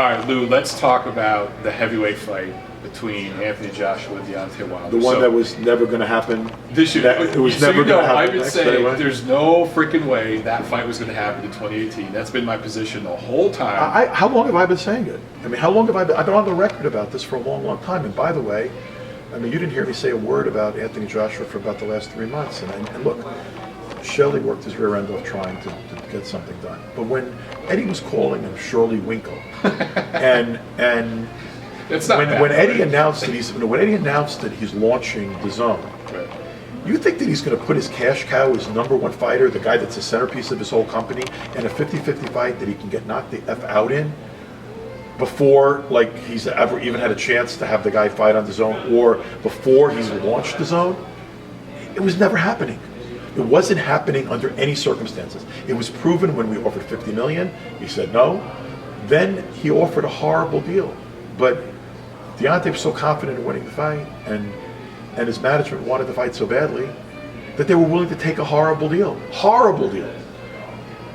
right, Lou, let's talk about the heavyweight fight between Anthony Joshua and Deontay Wilder. The one that was never going to happen this year. It was never going to happen. I've been saying there's no freaking way that fight was going to happen in 2018. That's been my position the whole time. How long have I been saying it? I mean, how long have I been? I've been on the record about this for a long, long time. And by the way, I mean, you didn't hear me say a word about Anthony Joshua for about the last 3 months. And look, Shelly worked his rear end off trying to get something done. But when Eddie was calling him Shirley Winkle, and when Eddie announced that he's launching the Zone, right. You think that he's going to put his cash cow, his #1 fighter, the guy that's the centerpiece of his whole company, in a 50-50 fight that he can get knocked the F out in before like he's ever even had a chance to have the guy fight on the Zone, or before he's launched the Zone? It was never happening. It wasn't happening under any circumstances. It was proven when we offered $50 million. He said no. Then he offered a horrible deal. But Deontay was so confident in winning the fight, and his management wanted the fight so badly that they were willing to take a horrible deal. Horrible deal.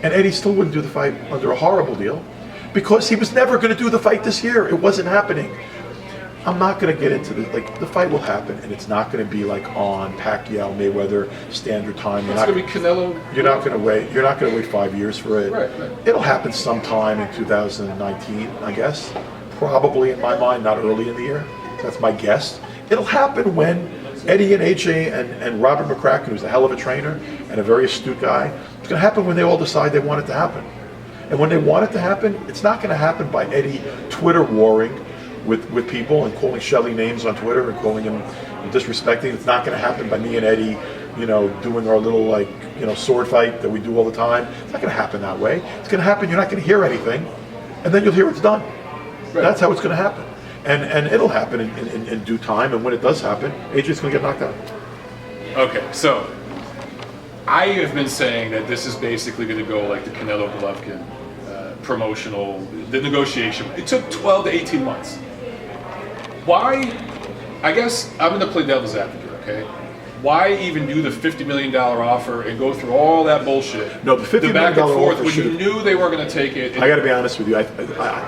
And Eddie still wouldn't do the fight under a horrible deal because he was never going to do the fight this year. It wasn't happening. I'm not going to get into the fight will happen, and it's not going to be like on Pacquiao Mayweather standard time. It's going to be Canelo. You're not going to wait 5 years for it. Right. It'll happen sometime in 2019, I guess. Probably in my mind, not early in the year. That's my guess. It'll happen when Eddie and AJ and Robert McCracken, who's a hell of a trainer and a very astute guy, it's going to happen when they all decide they want it to happen. And when they want it to happen, it's not going to happen by Eddie Twitter warring with people and calling Shelly names on Twitter and calling him disrespecting. It's not going to happen by me and Eddie, doing our little sword fight that we do all the time. It's not going to happen that way. It's going to happen. You're not going to hear anything, and then you'll hear it's done. Right. That's how it's going to happen, and it'll happen in due time. And when it does happen, AJ's going to get knocked out. Okay, so I have been saying that this is basically going to go like the Canelo Golovkin promotional, the negotiation. It took 12 to 18 months. Why? I guess I'm going to play devil's advocate, okay? Why even do the $50 million offer and go through all that bullshit? No, the $50 million back and forth offer when you knew they were going to take it. I got to be honest with you.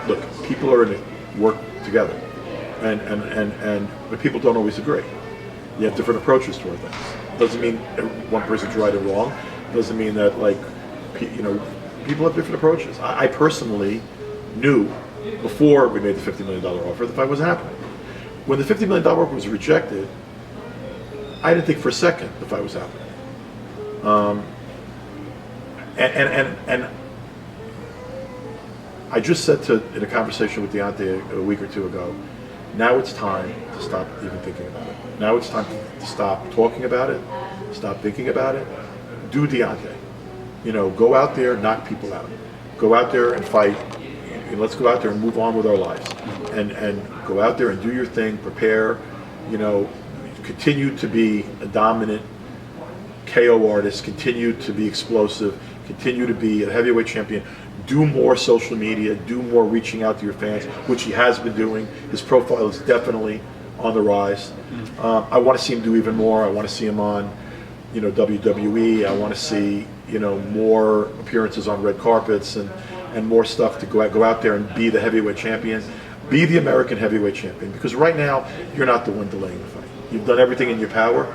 Look, people are in it, work together, but people don't always agree. You have different approaches toward things. Doesn't mean one person's right or wrong. Doesn't mean that people have different approaches. I personally knew before we made the $50 million offer the fight wasn't happening. When the $50 million offer was rejected, I didn't think for a second the fight was happening. And I just said in a conversation with Deontay a week or two ago, now it's time to stop even thinking about it. Now it's time to stop talking about it, stop thinking about it. Do Deontay. Go out there, knock people out. Go out there and fight. Let's go out there and move on with our lives. And go out there and do your thing, prepare, continue to be a dominant KO artist, continue to be explosive, continue to be a heavyweight champion. Do more social media, do more reaching out to your fans, which he has been doing. His profile is definitely on the rise. I want to see him do even more. I want to see him on, WWE. I want to see, more appearances on red carpets and more stuff to go out there and be the heavyweight champion, be the American heavyweight champion. Because right now, you're not the one delaying the fight. You've done everything in your power.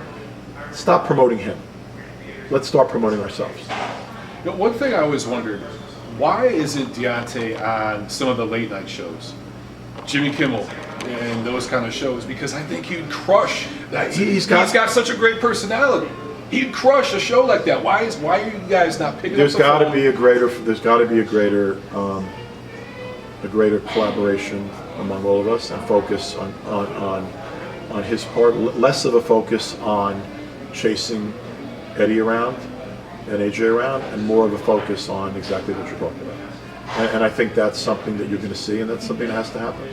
Stop promoting him. Let's start promoting ourselves. One thing I always wondered, why isn't Deontay on some of the late night shows? Jimmy Kimmel and those kind of shows, because I think he'd crush that. He's got such a great personality. He'd crush a show like that. Why are you guys not picking There's up the phone? There's got to be a greater collaboration among all of us, and focus on his part. Less of a focus on chasing Eddie around and AJ around, and more of a focus on exactly what you're talking about. And I think that's something that you're going to see, and that's something that has to happen.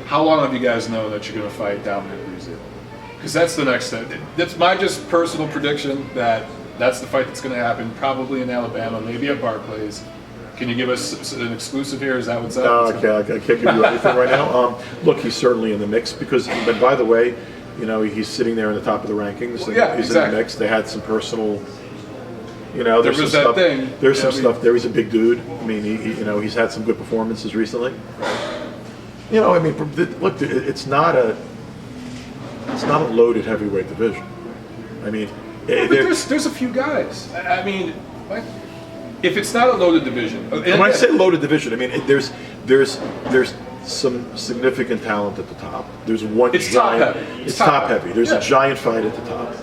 How long have you guys known that you're going to fight Dominic Breazeale? Because that's the next step. That's my just personal prediction that that's the fight that's going to happen, probably in Alabama, maybe at Barclays. Can you give us an exclusive here? Is that what's up? No, I can't give you anything right now. Look, he's certainly in the mix but by the way, he's sitting there in the top of the rankings. Well, yeah, he's exactly. in the mix. They had some personal. There's some stuff. There's some stuff there. He's a big dude. I mean, he's had some good performances recently. Right. You know, I mean, look, it's not a loaded heavyweight division. I mean, But there's a few guys. I mean, if it's not a loaded division, when I say loaded division, I mean there's some significant talent at the top. There's one. It's giant, top heavy. It's top heavy. There's a giant fight at the top.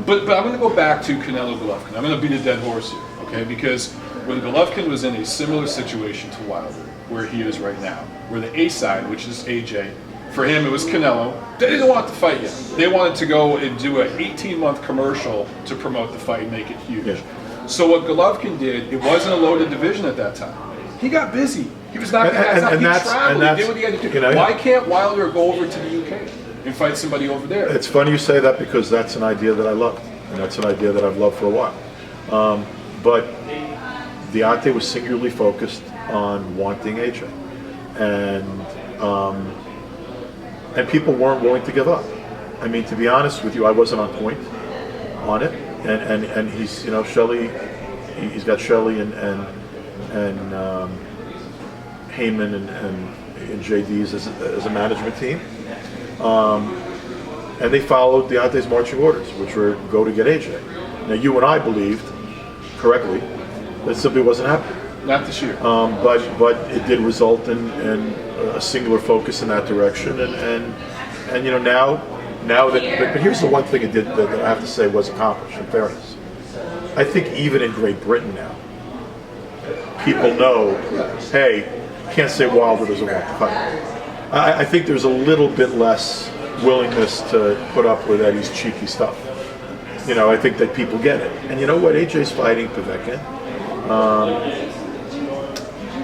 But I'm going to go back to Canelo Golovkin. I'm going to beat a dead horse here, okay? Because when Golovkin was in a similar situation to Wilder, where he is right now, where the A side, which is AJ, for him it was Canelo. They didn't want to fight yet. They wanted to go and do an 18-month commercial to promote the fight and make it huge. Yeah. So what Golovkin did, it wasn't a loaded division at that time. He got busy. He was knocking guys out. He traveled. He did what he had to do. You know, why can't Wilder go over to the UK and fight somebody over there? It's funny you say that because that's an idea that I love, and that's an idea that I've loved for a while. But Deontay was singularly focused on wanting AJ, and people weren't willing to give up. I mean, to be honest with you, I wasn't on point on it, and he's, you know, Shelly, he's got Shelly and Haymon and JD's as a management team, and they followed Deontay's marching orders, which were go to get AJ. Now, you and I believed correctly that it simply wasn't happening. Not this year. But it did result in a singular focus in that direction, and you know, now that, but here's the one thing it did that I have to say was accomplished, in fairness. I think even in Great Britain now, people know, hey, can't say Wilder doesn't want to fight. I think there's a little bit less willingness to put up with Eddie's cheeky stuff. You know, I think that people get it. And you know what? AJ's fighting Povetkin.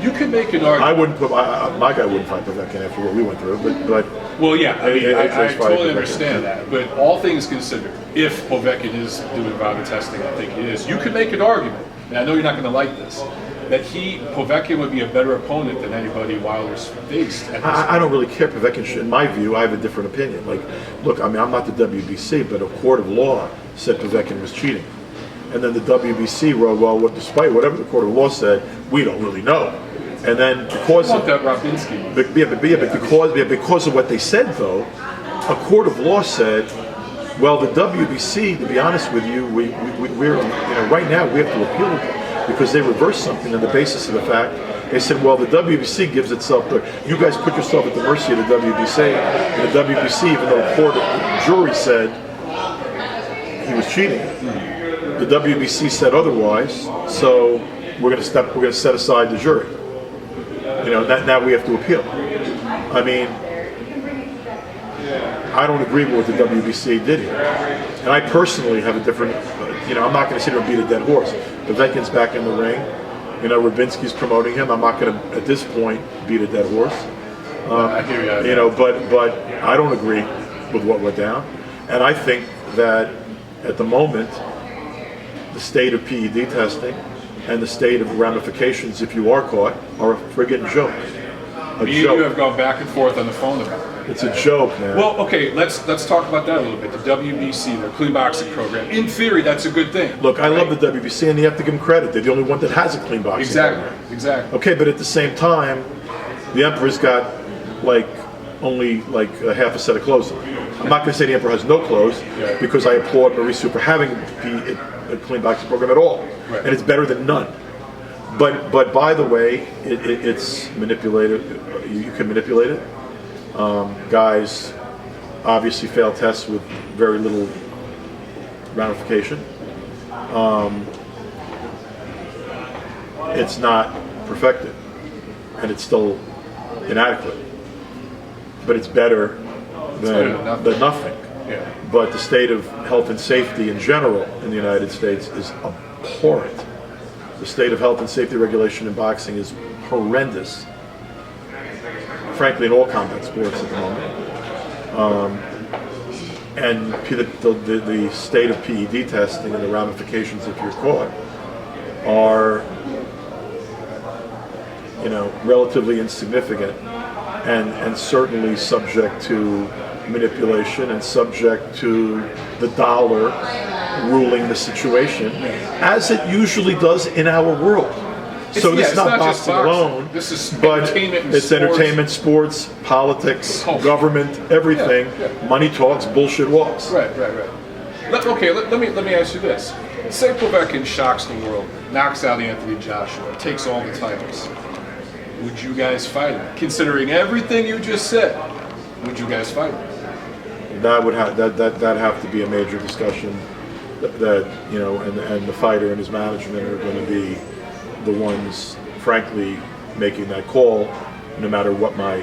You could make an argument. I wouldn't put my guy wouldn't fight Povetkin after what we went through, but well, yeah, I mean, I totally Povetkin. understand that. But all things considered, if Povetkin is doing VADA testing, I think he is. You could make an argument, and I know you're not going to like this, that Povetkin would be a better opponent than anybody Wilder's faced. I don't really care. Povetkin should, in my view, I have a different opinion. Like, look, I mean, I'm not the WBC, but a court of law said Povetkin was cheating. And then the WBC wrote, well, despite whatever the court of law said, we don't really know. And then because of that Rabinski. because of what they said, though, a court of law said, well, the WBC, to be honest with you, we're, you know, right now we have to appeal it because they reversed something on the basis of the fact. They said, well, the WBC gives itself, you guys put yourself at the mercy of the WBC, and the WBC, even though the jury said he was cheating, the WBC said otherwise, so we're going to set aside the jury. You know, now we have to appeal. I mean, I don't agree with what the WBC did here. And I personally have a different, you know, I'm not going to sit here and beat a dead horse. Povetkin's back in the ring. You know, Rabinski's promoting him. I'm not going to, at this point, beat a dead horse. I hear you. You know, but I don't agree with what went down. And I think that at the moment, the state of PED testing and the state of ramifications if you are caught are a friggin' joke. You have gone back and forth on the phone about it. It's a joke, man. Well, okay, let's talk about that a little bit. The WBC, their clean boxing program. In theory, that's a good thing. Look, I love the WBC, and you have to give them credit. They're the only one that has a clean boxing program. Exactly. Okay, but at the same time, the Emperor's got only a half a set of clothes on. I'm not going to say the Emperor has no clothes because I applaud Mauricio for having a clean boxing program at all, and it's better than none. But by the way, it's manipulated. You can manipulate it. Guys obviously fail tests with very little ramification. It's not perfected, and it's still inadequate. But it's better than nothing. Yeah. But the state of health and safety in general in the United States is abhorrent. The state of health and safety regulation in boxing is horrendous. Frankly, in all combat sports at the moment. And the state of PED testing and the ramifications if you're caught are, you know, relatively insignificant and certainly subject to manipulation and subject to the dollar ruling the situation, as it usually does in our world. So this is not just boxing alone. This is but entertainment and it's sports. entertainment, sports, politics, government, everything. Yeah. Money talks, bullshit walks. Right. Let me ask you this. Say Povetkin shocks the world, knocks out Anthony Joshua, takes all the titles. Would you guys fight him? Considering everything you just said, would you guys fight him? That would have that have to be a major discussion. That and the fighter and his management are going to be the ones, frankly, making that call, no matter what my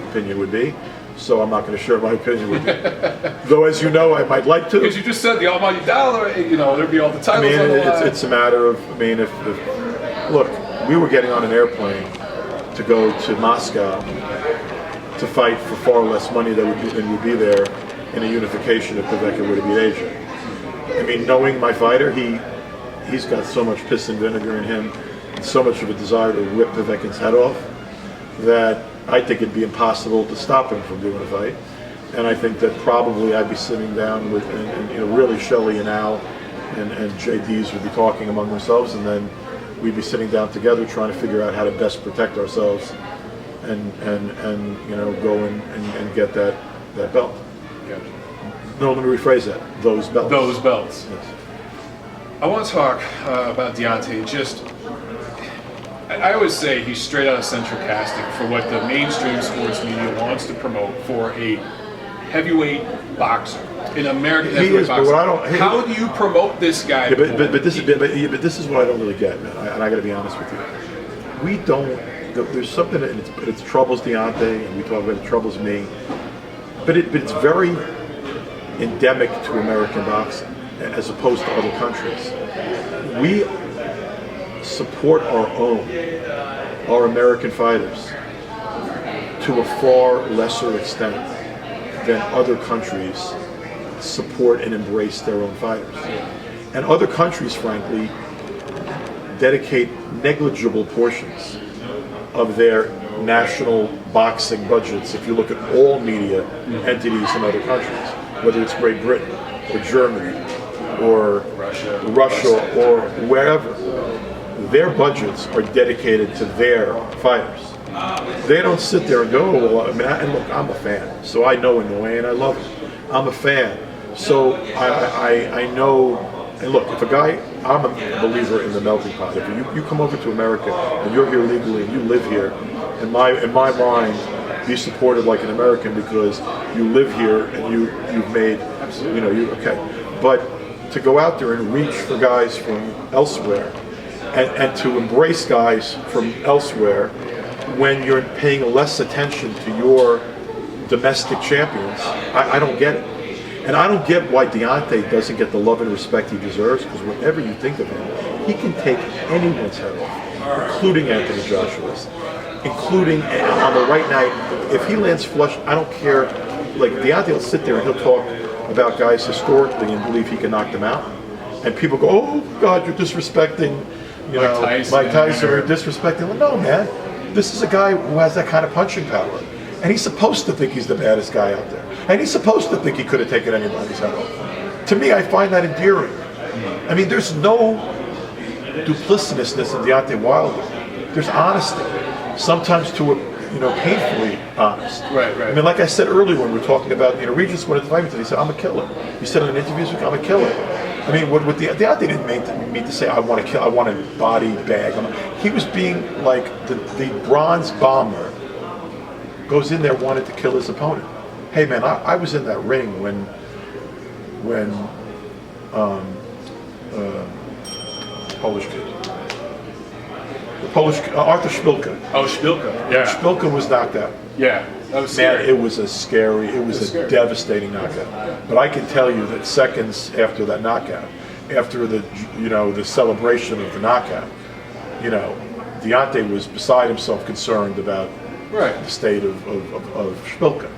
opinion would be. So I'm not going to share my opinion with you. Though, as you know, I might like to. Because you just said the almighty dollar, there'd be all the titles on the line. It's a matter of, if look, we were getting on an airplane to go to Moscow to fight for far less money than would be there in a unification if Povetkin would have beat Asia. Knowing my fighter, he's got so much piss and vinegar in him, and so much of a desire to rip Povetkin's head off, that I think it'd be impossible to stop him from doing a fight. And I think that probably I'd be sitting down with, and really Shelly and Al and JDs would be talking among themselves, and then we'd be sitting down together trying to figure out how to best protect ourselves and go and get that belt. Gotcha. No, let me rephrase that. Those belts. Those belts. Yes. I want to talk about Deontay. I always say he's straight out of central casting for what the mainstream sports media wants to promote for a heavyweight boxer, an American heavyweight boxer. How do you promote this guy? But this is what I don't really get, man. And I got to be honest with you. We don't. There's something, and it troubles Deontay, and we talk about it troubles me. But it's very endemic to American boxing as opposed to other countries. We support our American fighters to a far lesser extent than other countries support and embrace their own fighters. And other countries, frankly, dedicate negligible portions of their national boxing budgets, if you look at all media entities in other countries, whether it's Great Britain or Germany or Russia or wherever, their budgets are dedicated to their fighters. They don't sit there and go, and look, I'm a fan, so I know Inoue and I love him. I'm a fan, so I know. And look, if a guy, I'm a believer in the melting pot. If you come over to America and you're here legally and you live here, in my mind, be supported like an American because you live here and you've made, okay. But to go out there and reach for guys from elsewhere and to embrace guys from elsewhere when you're paying less attention to your domestic champions, I don't get it. And I don't get why Deontay doesn't get the love and respect he deserves, because whatever you think of him, he can take anyone's head off, including Anthony Joshua's, including on the right night. If he lands flush, I don't care. Like, Deontay will sit there and he'll talk about guys historically and believe he can knock them out. And people go, oh, God, you're disrespecting, Mike Tyson, or disrespecting. Well, no, man. This is a guy who has that kind of punching power. And he's supposed to think he's the baddest guy out there. And he's supposed to think he could have taken anybody's head off. To me, I find that endearing. There's no duplicitousness in Deontay Wilder. There's honesty. Sometimes painfully honest. Right. Like I said earlier when we were talking about, Regis wanted to fight me today. He said, I'm a killer. He said in interviews, I'm a killer. What Deontay didn't mean to say, I want to kill, I want a body bag. He was being like the bronze bomber. Goes in there, wanted to kill his opponent. Hey man, I was in that ring when Polish kid, Arthur Szpilka. Oh, Szpilka. Yeah. Szpilka was knocked out. Yeah, that was scary. Man, it was a devastating knockout. But I can tell you that seconds after that knockout, after the celebration of the knockout, Deontay was beside himself, concerned about the state of Szpilka,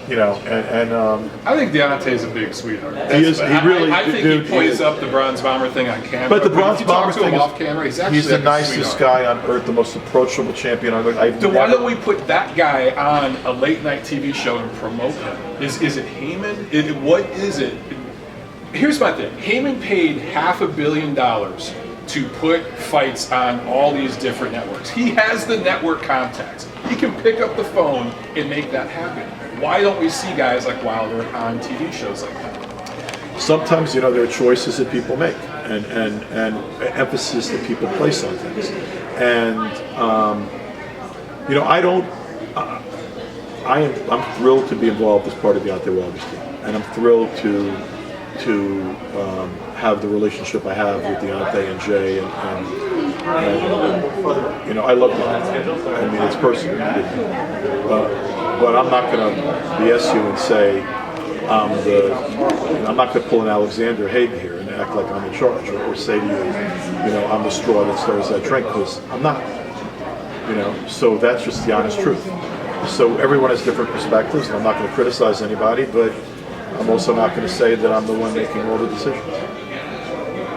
I think Deontay's a big sweetheart. He is. He really. I think he plays up the bronze bomber thing on camera. But the bronze bomber thing off camera, he's the nicest guy on earth, the most approachable champion on earth. Why don't we put that guy on a late night TV show and promote him? Is it Haymon? What is it? Here's my thing. Haymon paid $500 million to put fights on all these different networks. He has the network contacts. He can pick up the phone and make that happen. Why don't we see guys like Wilder on TV shows like that? Sometimes, there are choices that people make and emphasis that people place on things. And, I'm thrilled to be involved as part of Deontay Wilder's team. And I'm thrilled to have the relationship I have with Deontay and Jay, and I love Deontay. I mean, it's personal, but I'm not going to BS you and say I'm not going to pull an Alexander Hayden here and act like I'm in charge, or say to you, I'm the straw that stirs that drink, because I'm not. So that's just the honest truth. So everyone has different perspectives, and I'm not going to criticize anybody, but I'm also not going to say that I'm the one making all the decisions.